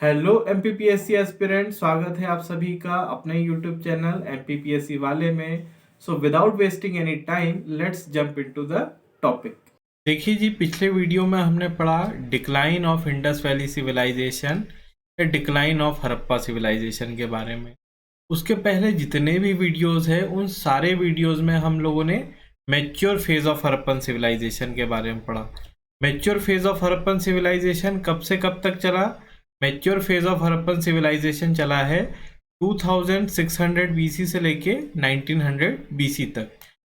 Hello MPPSC aspirant, स्वागत है आप सभी का अपने यूट्यूब चैनल एमपीपीएससी वाले में। So without wasting any time let's jump into the topic. देखिए जी, पिछले वीडियो में हमने पढ़ा decline of Indus valley civilization या डिक्लाइन ऑफ हड़प्पा सिविलाइजेशन के बारे में। उसके पहले जितने भी वीडियोस हैं उन सारे वीडियोस में हम लोगों ने mature phase of Harappan civilization के बारे में पढ़ा। Mature phase of Harappan civilization कब से कब तक चला? Mature phase of Harappan civilization चला है 2600 बीसी से लेके 1900 बीसी तक।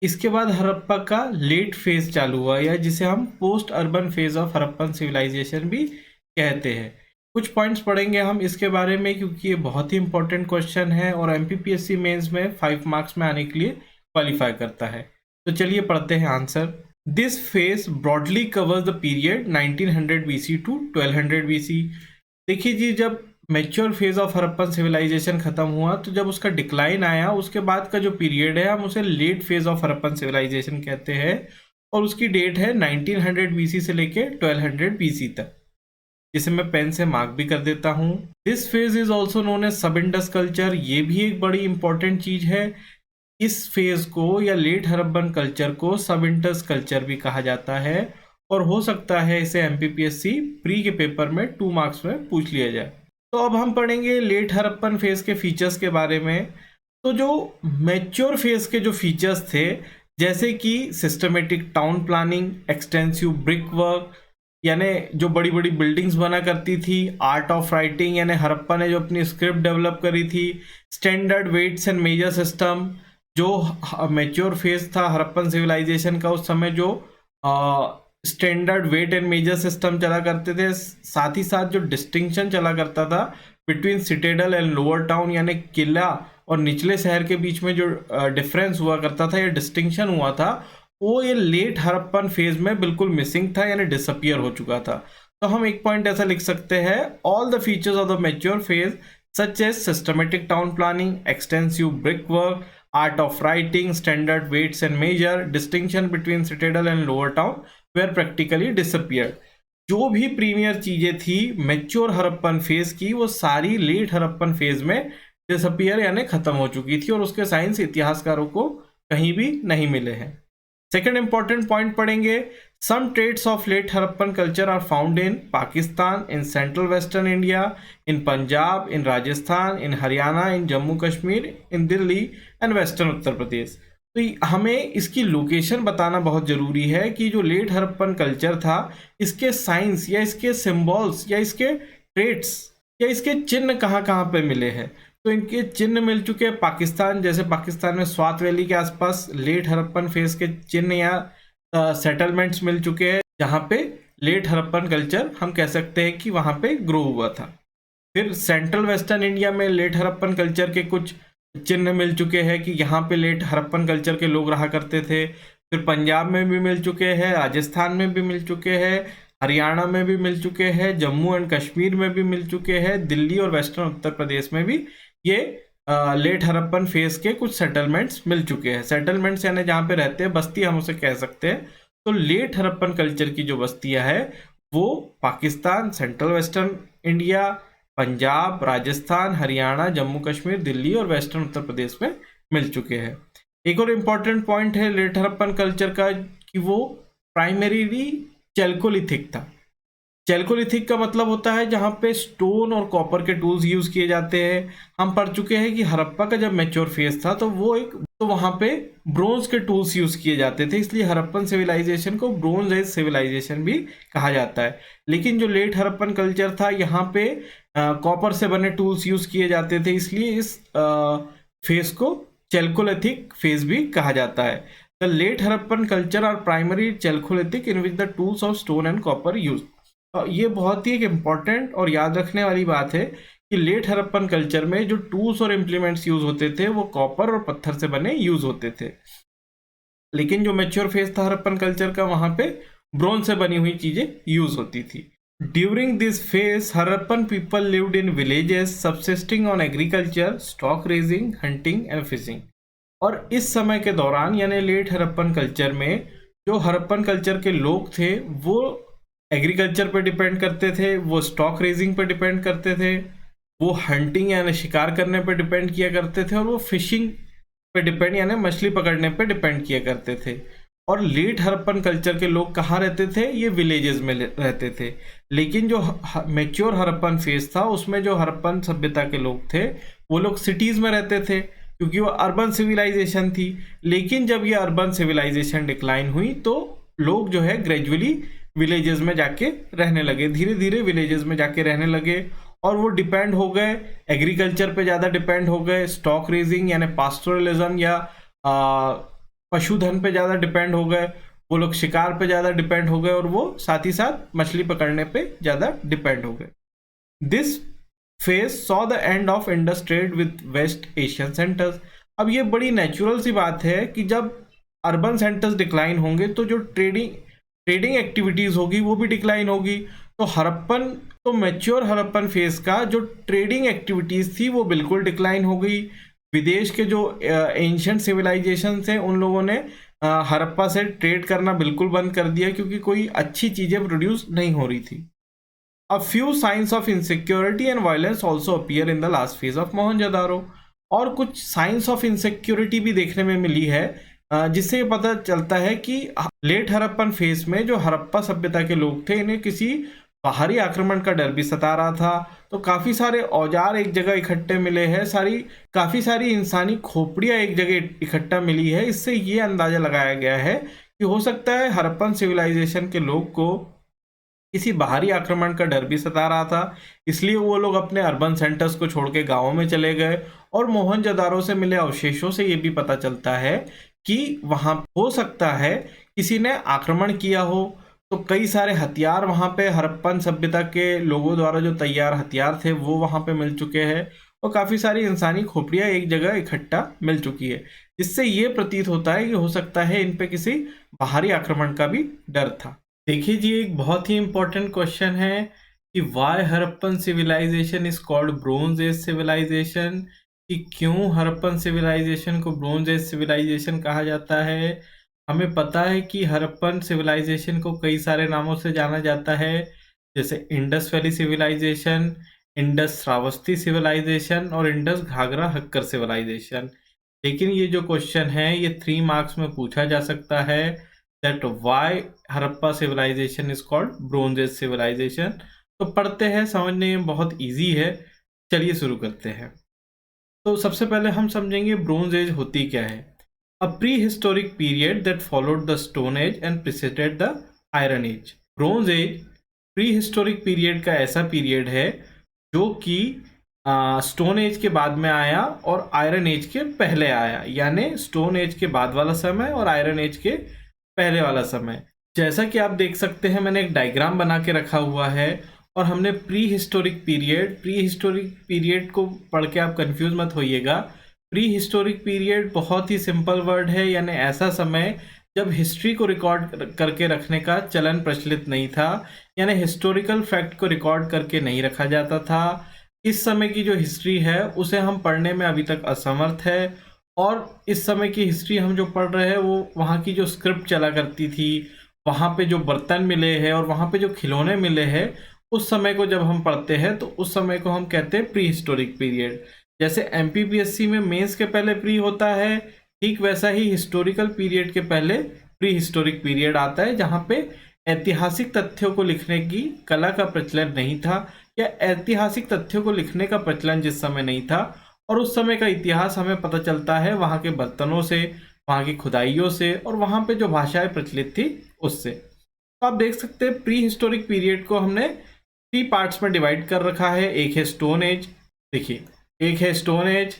इसके बाद हड़प्पा का लेट फेज चालू हुआ, या जिसे हम post urban phase of Harappan civilization भी कहते हैं। कुछ पॉइंट्स पढ़ेंगे हम इसके बारे में, क्योंकि ये बहुत ही इंपॉर्टेंट क्वेश्चन है और एमपीपीएससी मेंस में 5 मार्क्स में आने के लिए क्वालिफाई करता है। तो चलिए पढ़ते हैं answer. This phase broadly covers the period 1900 BC to 1200 BC. देखिए जी, जब mature phase of Harappan civilization खत्म हुआ तो जब उसका डिक्लाइन आया, उसके बाद का जो पीरियड है हम उसे late phase of Harappan civilization कहते हैं, और उसकी डेट है 1900 बीसी से लेके 1200 बीसी तक, जिसे मैं पेन से मार्क भी कर देता हूँ। This phase is also known as sub Indus culture. ये भी एक बड़ी इंपॉर्टेंट चीज है। इस फेज को या लेट हड़प्पन कल्चर को सब इंडस कल्चर भी कहा जाता है, और हो सकता है इसे एमपीपीएससी प्री के पेपर में 2 मार्क्स में पूछ लिया जाए। तो अब हम पढ़ेंगे लेट हड़प्पन फेज के फीचर्स के बारे में। तो जो मैच्योर फेज के जो फीचर्स थे, जैसे कि systematic town planning, extensive brick work यानी जो बड़ी बड़ी बिल्डिंग्स बना करती थी, आर्ट ऑफ राइटिंग यानी हड़प्पा ने जो अपनी स्क्रिप्ट डेवलप करी थी, standard weights and measure system. जो मैच्योर फेज था हड़प्पन सिविलाइजेशन का, उस समय जो standard weight and measure system चला करते थे, साथ ही साथ जो डिस्टिंक्शन चला करता था between citadel and lower town यानी किला और निचले शहर के बीच में जो डिफरेंस हुआ करता था या डिस्टिंक्शन हुआ था, वो ये लेट हड़प्पन फेज में बिल्कुल मिसिंग था यानी डिसअपियर हो चुका था। तो हम एक पॉइंट ऐसा लिख सकते हैं, all the features of the mature phase such as systematic town planning, extensive brick work, art of writing, standard weights and measure, distinction between citadel and lower town were practically disappeared। जो भी premiere चीजें थी mature Harappan phase की, वो सारी late Harappan phase में disappear यानी खत्म हो चुकी थी, और उसके साइंस इतिहासकारों को कहीं भी नहीं मिले हैं। सेकेंड इंपॉर्टेंट पॉइंट पढ़ेंगे, some trades of late Harappan culture are found in Pakistan, in central western India, in Punjab, in Rajasthan, in Haryana, in Jammu Kashmir, in Delhi and western Uttar Pradesh. तो हमें इसकी लोकेशन बताना बहुत जरूरी है कि जो लेट हड़प्पन कल्चर था, इसके साइंस या इसके सिंबल्स या इसके ट्रेड्स या इसके चिन्ह कहाँ कहाँ पे मिले हैं। तो इनके चिन्ह मिल चुके हैं पाकिस्तान, जैसे पाकिस्तान में स्वात वैली के आसपास लेट हड़प्पन फेज के चिन्ह या सेटलमेंट्स मिल चुके हैं, जहाँ पे लेट हड़प्पन कल्चर हम कह सकते हैं कि वहाँ पे ग्रो हुआ था। फिर सेंट्रल वेस्टर्न इंडिया में लेट हड़प्पन कल्चर के कुछ चिन्ह मिल चुके हैं कि यहाँ पे लेट हड़प्पन कल्चर के लोग रहा करते थे। फिर पंजाब में भी मिल चुके हैं, राजस्थान में भी मिल चुके हैं, हरियाणा में भी मिल चुके हैं, जम्मू एंड कश्मीर में भी मिल चुके हैं, दिल्ली और वेस्टर्न उत्तर प्रदेश में भी ये लेट हड़प्पन फेज के कुछ सेटलमेंट्स मिल चुके हैं। सेटलमेंट्स यानी जहाँ पे रहते हैं, बस्ती हम उसे कह सकते हैं। तो लेट हड़प्पन कल्चर की जो बस्तियां हैं वो Pakistan, central western India, Punjab, Rajasthan, Haryana, Jammu Kashmir, Delhi और वेस्टर्न उत्तर प्रदेश में मिल चुके हैं। एक और इम्पॉर्टेंट पॉइंट है लेट हड़प्पन कल्चर का कि वो प्राइमरीली चैल्कोलिथिक था। चैल्कोलिथिक का मतलब होता है जहाँ पे स्टोन और कॉपर के टूल्स यूज किए जाते हैं। हम पढ़ चुके हैं कि हड़प्पा का जब मैच्योर फेज था तो वहाँ पे ब्रोंज के टूल्स यूज किए जाते थे, इसलिए हड़प्पन सिविलाइजेशन को ब्रोंज एज सिविलाइजेशन भी कहा जाता है। लेकिन जो लेट हड़प्पन कल्चर था, यहाँ पे कॉपर से बने टूल्स यूज किए जाते थे, इसलिए इस फेज को चैल्कोलिथिक फेज भी कहा जाता है। The late Harappan culture are primary chalcolithic in which the tools of stone and copper use. ये बहुत ही एक इम्पॉर्टेंट और याद रखने वाली बात है कि लेट हड़प्पन कल्चर में जो टूल्स और इम्प्लीमेंट्स यूज होते थे वो कॉपर और पत्थर से बने यूज होते थे। लेकिन जो मैच्योर फेज था हड़प्पन कल्चर का, वहां पे ब्रोंज से बनी हुई चीजें यूज होती थी। During this phase Harappan people lived in villages subsisting on agriculture, stock raising, hunting and fishing. और इस समय के दौरान यानी लेट हड़प्पन कल्चर में जो हड़प्पन कल्चर के लोग थे वो एग्रीकल्चर पे डिपेंड करते थे, वो स्टॉक रेजिंग पे डिपेंड करते थे, वो हंटिंग यानी शिकार करने पे डिपेंड किया करते थे, और वो फिशिंग पे डिपेंड यानी मछली पकड़ने पे डिपेंड किया करते थे। और लेट हड़प्पन कल्चर के लोग कहाँ रहते थे? ये विलेजेस में रहते थे। लेकिन जो मेच्योर हड़प्पन फेज था उसमें जो हड़प्पन सभ्यता के लोग थे वो लोग सिटीज में रहते थे, क्योंकि वो अर्बन सिविलाइजेशन थी। लेकिन जब ये अर्बन सिविलाइजेशन डिक्लाइन हुई तो लोग जो है ग्रेजुअली विलेजेस में जाके रहने लगे, धीरे धीरे विलेजेस में जाके रहने लगे, और वो डिपेंड हो गए एग्रीकल्चर पे ज़्यादा डिपेंड हो गए, स्टॉक रेजिंग यानी पास्टोरलिज्म या पशुधन पे ज़्यादा डिपेंड हो गए, वो लोग शिकार पे ज़्यादा डिपेंड हो गए, और वो साथ ही साथ मछली पकड़ने पे ज़्यादा डिपेंड हो गए। This phase saw the end of Indus trade with West Asian centres. अब ये बड़ी नेचुरल सी बात है कि जब अर्बन सेंटर्स डिक्लाइन होंगे तो जो ट्रेडिंग एक्टिविटीज़ होगी वो भी डिक्लाइन होगी। तो हड़प्पन, तो मैच्योर हड़प्पन फेज का जो ट्रेडिंग एक्टिविटीज़ थी वो बिल्कुल डिक्लाइन हो गई। विदेश के जो एंशियंट सिविलाइजेशन हैं उन लोगों ने हड़प्पा से ट्रेड करना बिल्कुल बंद कर दिया, क्योंकि कोई अच्छी चीज़ें प्रोड्यूस नहीं हो रही थी। A few signs of insecurity and violence also appear in the last phase of Mohenjodaro. और कुछ साइंस ऑफ इनसिक्योरिटी भी देखने में मिली है, जिससे पता चलता है कि लेट हड़प्पन फेज में जो हड़प्पा सभ्यता के लोग थे इन्हें किसी बाहरी आक्रमण का डर भी सता रहा था। तो काफ़ी सारे औजार एक जगह इकट्ठे मिले हैं, काफ़ी सारी इंसानी खोपड़ियाँ एक जगह इकट्ठा मिली है। इससे ये अंदाज़ा लगाया गया है कि हो सकता है हड़प्पन सिविलाइजेशन के लोग को किसी बाहरी आक्रमण का डर भी सता रहा था, इसलिए वो लोग अपने अर्बन सेंटर्स को छोड़ के गाँवों में चले गए। और मोहनजोदारो से मिले अवशेषों से ये भी पता चलता है कि वहाँ हो सकता है किसी ने आक्रमण किया हो। तो कई सारे हथियार वहाँ पे हड़प्पन सभ्यता के लोगों द्वारा जो तैयार हथियार थे वो वहाँ पे मिल चुके हैं, और काफ़ी सारी इंसानी खोपड़ियाँ एक जगह इकट्ठा मिल चुकी है, जिससे ये प्रतीत होता है कि हो सकता है इन पे किसी बाहरी आक्रमण का भी डर था। देखिए जी, एक बहुत ही इंपॉर्टेंट क्वेश्चन है कि why Harappan civilization is called bronze age civilization, कि क्यों हड़प्पन सिविलाइजेशन को ब्रोंज एज सिविलाइजेशन कहा जाता है। हमें पता है कि हड़प्पन सिविलाइजेशन को कई सारे नामों से जाना जाता है, जैसे Indus valley civilization, Indus Shravasti civilization और इंडस घाघरा हक्कर सिविलाइजेशन। लेकिन ये जो क्वेश्चन है ये 3 मार्क्स में पूछा जा सकता है, that why Harappa civilization is called bronze age civilization. तो पढ़ते हैं, समझने में बहुत इजी है। चलिए शुरू करते हैं। तो सबसे पहले हम समझेंगे ब्रोंज एज होती क्या है। A prehistoric period that followed the stone age and preceded the iron age. Bronze age prehistoric period का ऐसा पीरियड है जो कि स्टोन एज के बाद में आया और आयरन एज के पहले आया, यानी स्टोन एज के बाद वाला समय और आयरन एज के पहले वाला समय। जैसा कि आप देख सकते हैं मैंने एक डायग्राम बना के रखा हुआ है, और हमने प्री हिस्टोरिक पीरियड को पढ़ के आप कंफ्यूज मत होइएगा। प्री हिस्टोरिक पीरियड बहुत ही सिंपल वर्ड है, यानी ऐसा समय जब हिस्ट्री को रिकॉर्ड करके रखने का चलन प्रचलित नहीं था, यानी हिस्टोरिकल फैक्ट को रिकॉर्ड करके नहीं रखा जाता था। इस समय की जो हिस्ट्री है उसे हम पढ़ने में अभी तक असमर्थ है, और इस समय की हिस्ट्री हम जो पढ़ रहे हैं वो वहाँ की जो स्क्रिप्ट चला करती थी, वहाँ पे जो बर्तन मिले हैं और वहाँ पे जो खिलौने मिले हैं, उस समय को जब हम पढ़ते हैं तो उस समय को हम कहते हैं प्री हिस्टोरिक पीरियड। जैसे MPPSC में मेंस के पहले प्री होता है, ठीक वैसा ही हिस्टोरिकल पीरियड के पहले प्री हिस्टोरिक पीरियड आता है, जहाँ पे ऐतिहासिक तथ्यों को लिखने की कला का प्रचलन नहीं था, या ऐतिहासिक तथ्यों को लिखने का प्रचलन जिस समय नहीं था, और उस समय का इतिहास हमें पता चलता है वहाँ के बर्तनों से, वहाँ की खुदाइयों से, और वहाँ पे जो भाषाएं प्रचलित थी उससे। तो आप देख सकते हैं प्री हिस्टोरिक पीरियड को हमने 3 पार्ट्स में डिवाइड कर रखा है। एक है स्टोन एज, देखिए एक है स्टोन एज।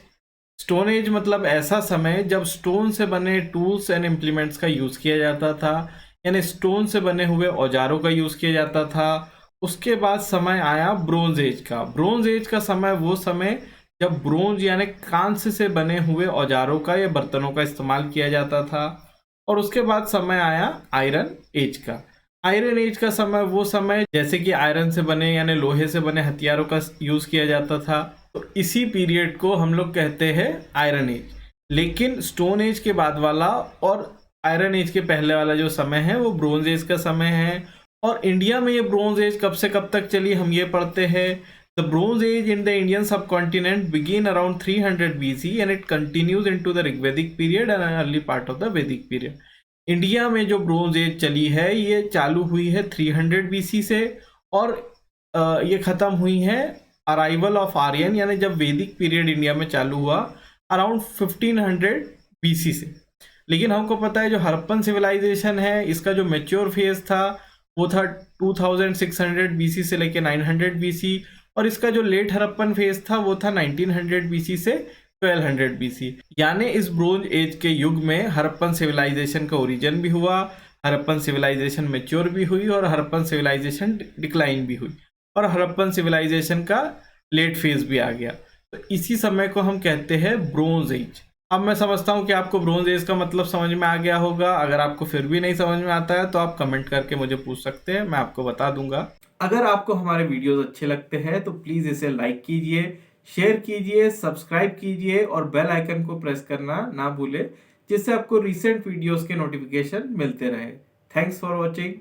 स्टोन एज मतलब ऐसा समय जब स्टोन से बने टूल्स एंड इम्प्लीमेंट्स का यूज़ किया जाता था, यानी स्टोन से बने हुए औजारों का यूज़ किया जाता था। उसके बाद समय आया ब्रोंज एज का। ब्रोंज एज का समय वो समय जब ब्रोंज यानी कांस्य से बने हुए औजारों का या बर्तनों का इस्तेमाल किया जाता था। और उसके बाद समय आया आयरन एज का। आयरन एज का समय वो समय जैसे कि आयरन से बने यानी लोहे से बने हथियारों का यूज़ किया जाता था, तो इसी पीरियड को हम लोग कहते हैं आयरन एज। लेकिन स्टोन एज के बाद वाला और आयरन एज के पहले वाला जो समय है वो ब्रोंज एज का समय है, और इंडिया में ये ब्रोंज एज कब से कब तक चली हम ये पढ़ते हैं। The bronze age in the Indian subcontinent begin around 300 BC and it continues into the Rigvedic period and early part of the Vedic period. India में जो ब्रोंज एज चली है ये चालू हुई है 300 BC से और ये खत्म हुई है अराइवल ऑफ आर्यन यानी जब वैदिक पीरियड इंडिया में चालू हुआ अराउंड 1500 BC से। लेकिन हमको पता है जो हड़प्पन सिविलाइजेशन है इसका जो मैच्योर फेज था वो था 2600 BC से लेके 900 BC और इसका जो लेट हड़प्पन फेज था वो था 1900 BC से 1200 BC। यानी इस ब्रोंज एज के युग में हड़प्पन सिविलाइजेशन का ओरिजिन भी हुआ, हड़प्पन सिविलाइजेशन मैच्योर भी हुई और हड़प्पन सिविलाइजेशन डिक्लाइन भी हुई और हड़प्पन सिविलाइजेशन का लेट फेज भी आ गया। तो इसी समय को हम कहते हैं ब्रोंज एज। अब मैं समझता हूँ कि आपको ब्रोंज एज का मतलब समझ में आ गया होगा। अगर आपको फिर भी नहीं समझ में आता है तो आप कमेंट करके मुझे पूछ सकते हैं, मैं आपको बता दूंगा। अगर आपको हमारे वीडियोस अच्छे लगते हैं तो प्लीज इसे लाइक कीजिए, शेयर कीजिए, सब्सक्राइब कीजिए और बेल आइकन को प्रेस करना ना भूले जिससे आपको रिसेंट वीडियोस के नोटिफिकेशन मिलते रहे। Thanks for watching.